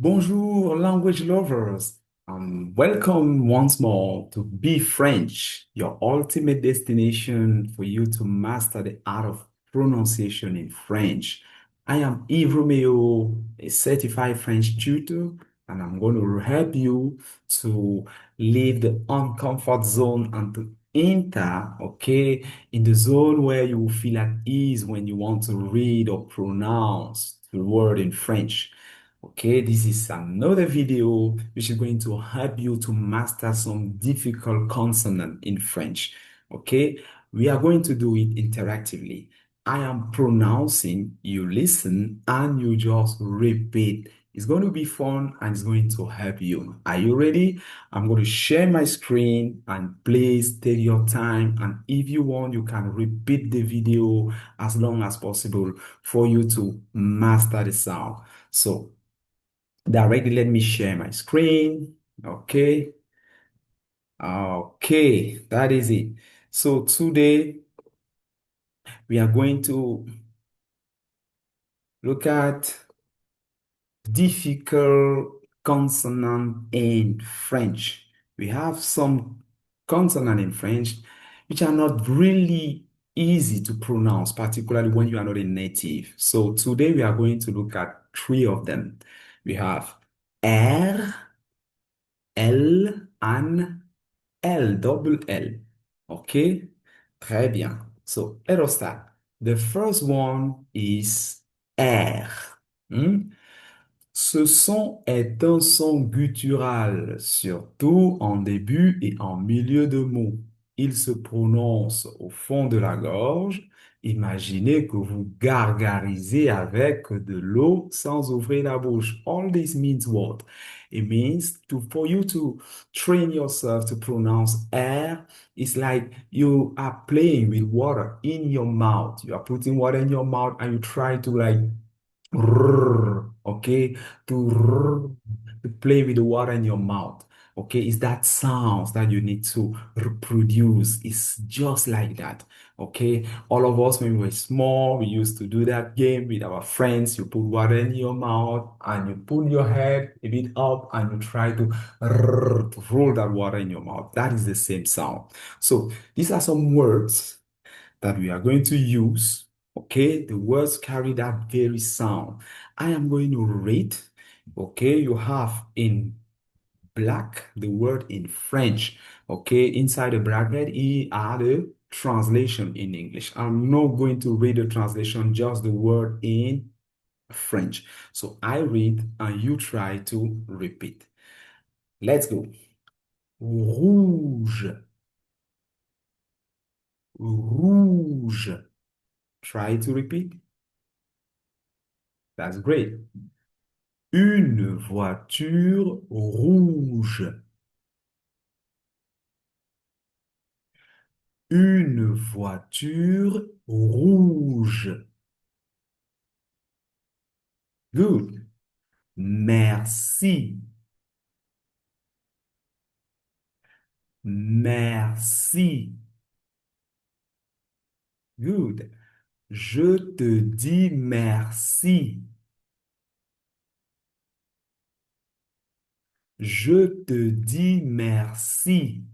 Bonjour, language lovers. Welcome once more to Be French, your ultimate destination for you to master the art of pronunciation in French. I am Yves Romeo, a certified French tutor, and I'm going to help you to leave the uncomfort zone and to enter, okay, in the zone where you will feel at ease when you want to read or pronounce the word in French. Okay, this is another video which is going to help you to master some difficult consonant in French. Okay, we are going to do it interactively. I am pronouncing, you listen, and you just repeat. It's going to be fun and it's going to help you. Are you ready? I'm going to share my screen and please take your time. And if you want, you can repeat the video as long as possible for you to master the sound. So, directly, let me share my screen. Okay. Okay, that is it. So today we are going to look at difficult consonant in French. We have some consonant in French which are not really easy to pronounce, particularly when you are not a native. So today we are going to look at three of them. We have R, L, and L, double L. Okay? Très bien. So let us start. The first one is R. Hmm? Ce son est un son guttural, surtout en début et en milieu de mots. Il se prononce au fond de la gorge. Imaginez que vous gargarisez avec de l'eau sans ouvrir la bouche. All this means what? It means for you to train yourself to pronounce R. It's like you are playing with water in your mouth. You are putting water in your mouth and you try to like okay, to play with the water in your mouth. Okay, it's that sounds that you need to reproduce. It's just like that. Okay, all of us when we were small, we used to do that game with our friends. You put water in your mouth and you put your head a bit up and you try to roll that water in your mouth. That is the same sound. So these are some words that we are going to use. Okay, the words carry that very sound. I am going to rate. Okay, you have in black the word in French. Okay, inside the bracket, here are the translation in English. I'm not going to read the translation, just the word in French. So I read and you try to repeat. Let's go. Rouge, rouge. Try to repeat. That's great. Une voiture rouge. Une voiture rouge. Good. Merci. Merci. Good. Je te dis merci. Je te dis merci.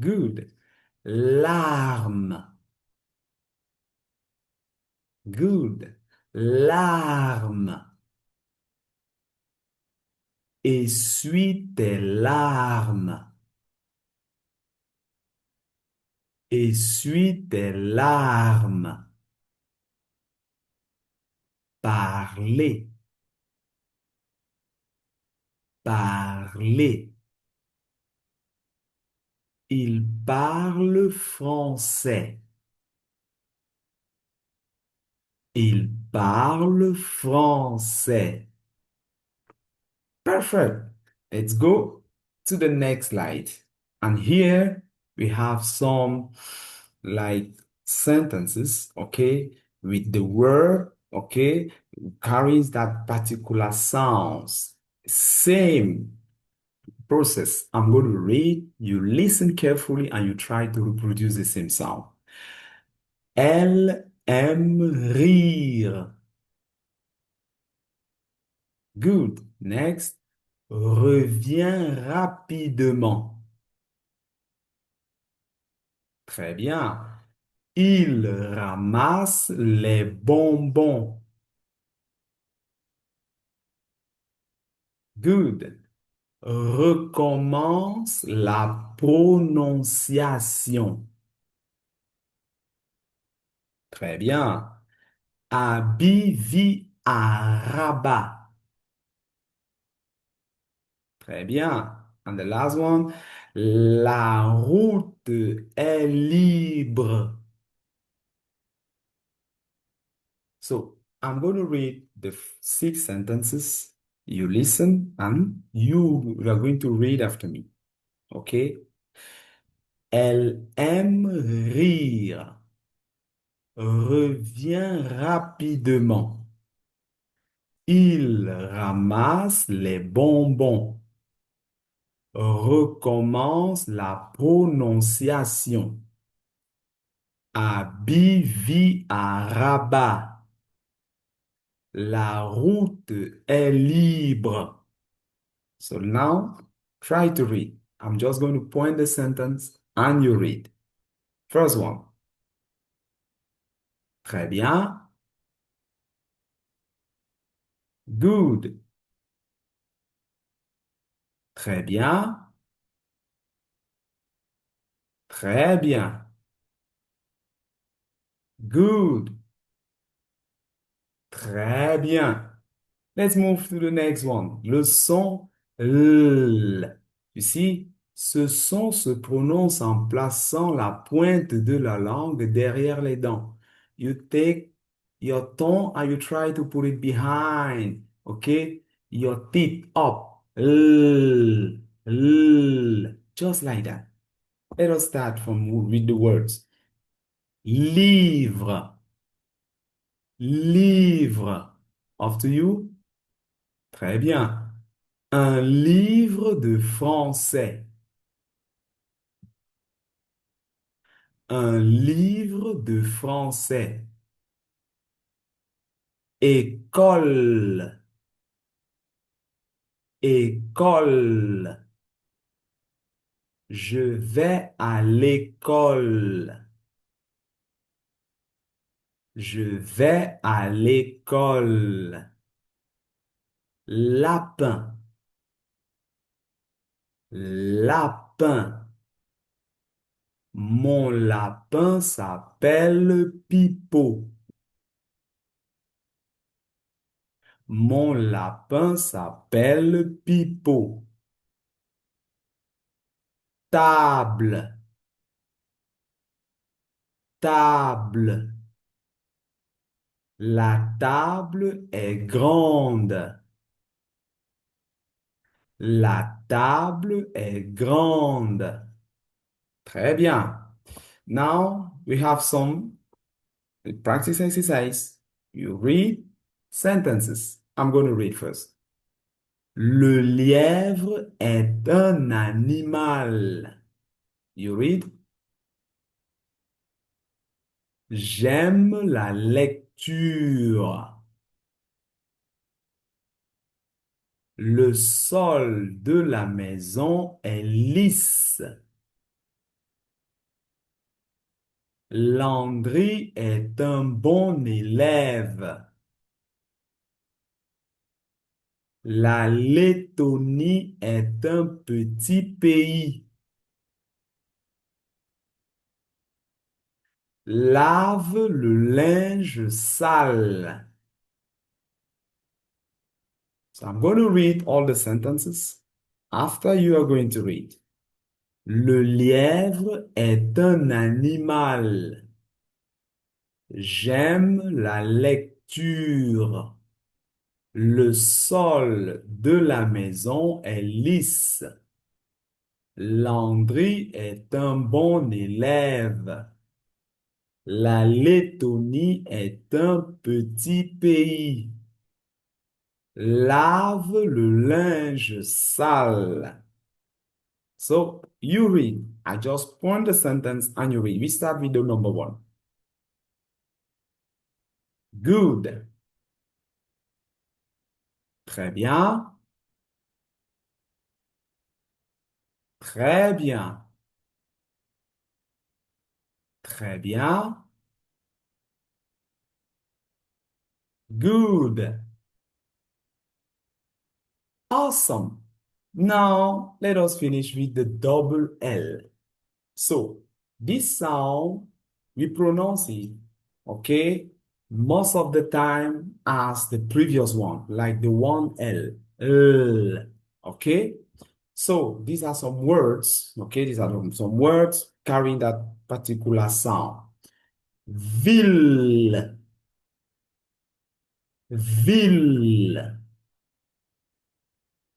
Good. Larme. Good. Larme. Essuie tes larmes. Essuie tes larmes. Parler. Parler. Il parle français. Il parle français. Perfect. Let's go to the next slide. And here we have some like sentences, okay, with the word, okay, carries that particular sounds. Same process. I'm going to read, you listen carefully, and you try to reproduce the same sound. Elle aime rire. Good. Next. Reviens rapidement. Très bien. Il ramasse les bonbons. Good. Recommence la prononciation. Très bien. Abi vit à Rabat. Très bien. And the last one. La route est libre. So I'm going to read the six sentences. You listen and you are going to read after me. Okay? Elle aime rire. Reviens rapidement. Il ramasse les bonbons. Recommence la prononciation. Abi vit à Rabat. La route est libre. So now, try to read. I'm just going to point the sentence and you read. First one. Très bien. Good. Très bien. Très bien. Good. Très bien. Let's move to the next one. Le son L. You see, ce son se prononce en plaçant la pointe de la langue derrière les dents. You take your tongue and you try to put it behind, okay? Your teeth up. L, L, just like that. Let us start from with the words. Livre, livre. After you. Très bien. Un livre de français. Un livre de français. École. École. Je vais à l'école. Je vais à l'école. Lapin. Lapin. Mon lapin s'appelle Pipo. Mon lapin s'appelle Pipo. Table. Table. La table est grande. La table est grande. Très bien. Now we have some practice exercise. You read sentences. I'm going to read first. Le lièvre est un animal. You read. J'aime la lecture. Le sol de la maison est lisse. Landry est un bon élève. La Lettonie est un petit pays. Lave le linge sale. So I'm going to read all the sentences. After you are going to read. Le lièvre est un animal. J'aime la lecture. Le sol de la maison est lisse. Landry est un bon élève. La Lettonie est un petit pays. Lave le linge sale. So you read. I just point the sentence and you read. We start with the number one. Good. Très bien. Très bien. Très bien. Good. Awesome. Now, let us finish with the double L. So, this sound, we pronounce it, okay, most of the time as the previous one, like the one L. L. Okay? So, these are some words, okay? These are some words carrying that particular sound. Ville, ville.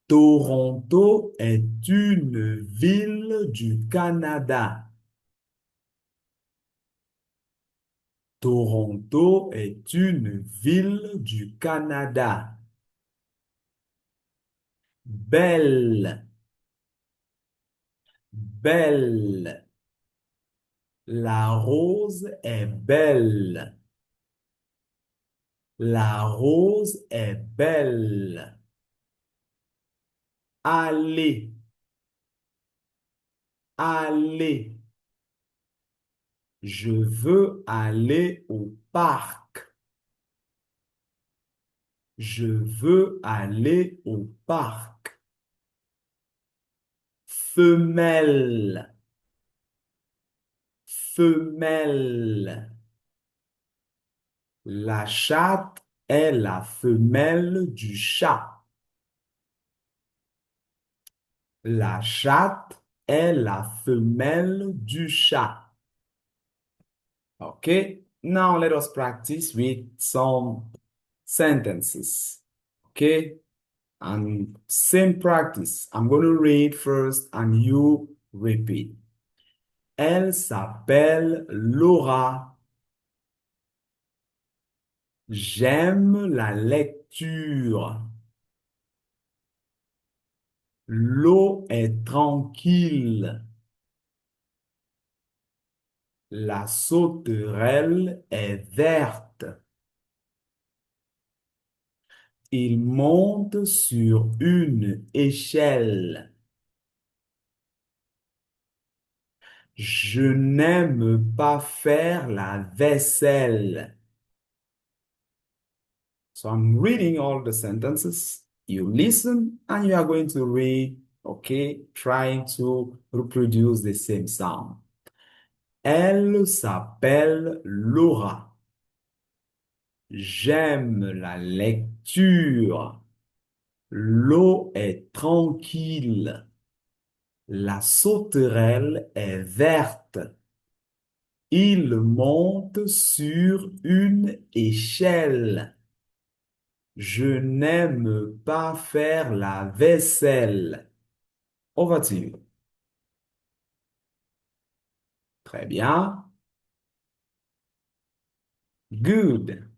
Toronto est une ville du Canada. Toronto est une ville du Canada. Belle, belle. La rose est belle. La rose est belle. Allez, allez. Je veux aller au parc. Je veux aller au parc. Femelle, femelle. La chatte est la femelle du chat. La chatte est la femelle du chat. Okay, now let us practice with some sentences. Okay, and same practice. I'm going to read first and you repeat. Elle s'appelle Laura. J'aime la lecture. L'eau est tranquille. La sauterelle est verte. Il monte sur une échelle. Je n'aime pas faire la vaisselle. So I'm reading all the sentences. You listen and you are going to read, okay, trying to reproduce the same sound. Elle s'appelle Laura. J'aime la lecture. L'eau est tranquille. La sauterelle est verte. Il monte sur une échelle. Je n'aime pas faire la vaisselle. Over to you. Très bien. Good.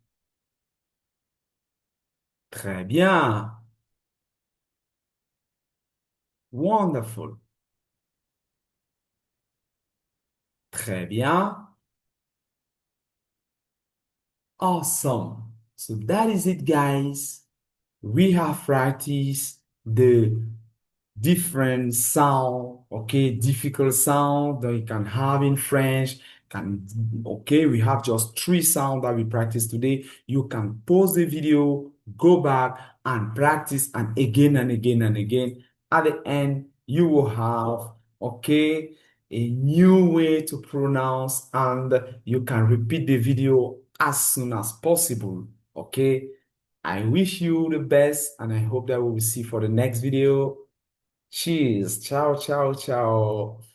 Très bien. Wonderful. Très bien. Awesome. So that is it, guys. We have practiced the different sound, okay, difficult sound that you can have in French. Okay, we have just three sounds that we practice today. You can pause the video, go back and practice and again and again and again. At the end, you will have, okay, a new way to pronounce and you can repeat the video as soon as possible, okay? I wish you the best and I hope that we will see for the next video. Cheers. Ciao, ciao, ciao.